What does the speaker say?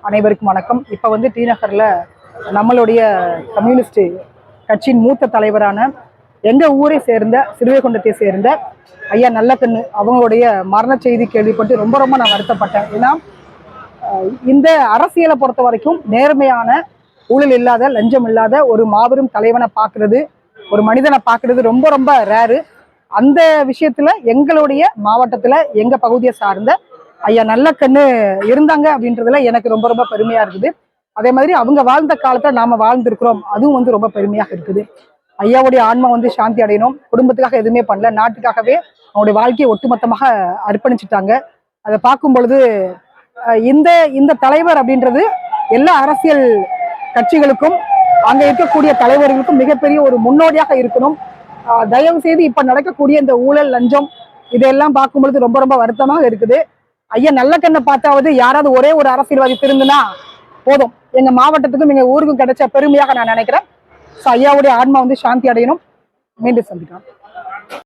அனைவருக்கும் வணக்கம். இப்போ வந்து டி நகரில் நம்மளுடைய கம்யூனிஸ்ட் கட்சியின் மூத்த தலைவரான எங்கள் ஊரை சேர்ந்த சிறுவைகுண்டத்தை சேர்ந்த ஐயா நல்லக்கண்ணு அவங்களுடைய மரண செய்தி கேள்விப்பட்டு ரொம்ப நான் வருத்தப்பட்டேன். ஏன்னா இந்த அரசியலை பொறுத்த வரைக்கும் நேர்மையான, ஊழல் இல்லாத, லஞ்சம் இல்லாத ஒரு மாபெரும் தலைவனை பார்க்கறது, ஒரு மனிதனை பார்க்கறது ரொம்ப ரேரு. அந்த விஷயத்துல எங்களுடைய மாவட்டத்துல எங்க பகுதியை சார்ந்த ஐயா நல்லக்கண்ணு இருந்தாங்க அப்படின்றதுல எனக்கு ரொம்ப பெருமையா இருக்குது. அதே மாதிரி அவங்க வாழ்ந்த காலத்துல நாம வாழ்ந்திருக்கிறோம், அதுவும் வந்து ரொம்ப பெருமையாக இருக்குது. ஐயாவுடைய ஆன்மா வந்து சாந்தி அடையணும். குடும்பத்துக்காக எதுவுமே பண்ணல, நாட்டுக்காகவே அவங்களுடைய வாழ்க்கையை ஒட்டுமொத்தமாக அர்ப்பணிச்சுட்டாங்க. அதை பார்க்கும் பொழுது இந்த தலைவர் அப்படின்றது எல்லா அரசியல் கட்சிகளுக்கும் அங்க இருக்கக்கூடிய தலைவர்களுக்கும் மிகப்பெரிய ஒரு முன்னோடியாக இருக்கணும். தயவு செய்து இப்ப நடக்கக்கூடிய இந்த ஊழல், லஞ்சம் இதெல்லாம் பார்க்கும் பொழுது ரொம்ப வருத்தமாக இருக்குது. ஐயா நல்லக்கண்ணை பார்த்தாவது யாராவது ஒரே ஒரு அரசியல்வாதி திருந்துனா போதும், எங்க மாவட்டத்துக்கும் எங்க ஊருக்கும் கிடைச்ச பெருமையாக நான் நினைக்கிறேன். ஐயாவுடைய ஆன்மா வந்து சாந்தி அடையணும். மீண்டும் சந்திக்கலாம்.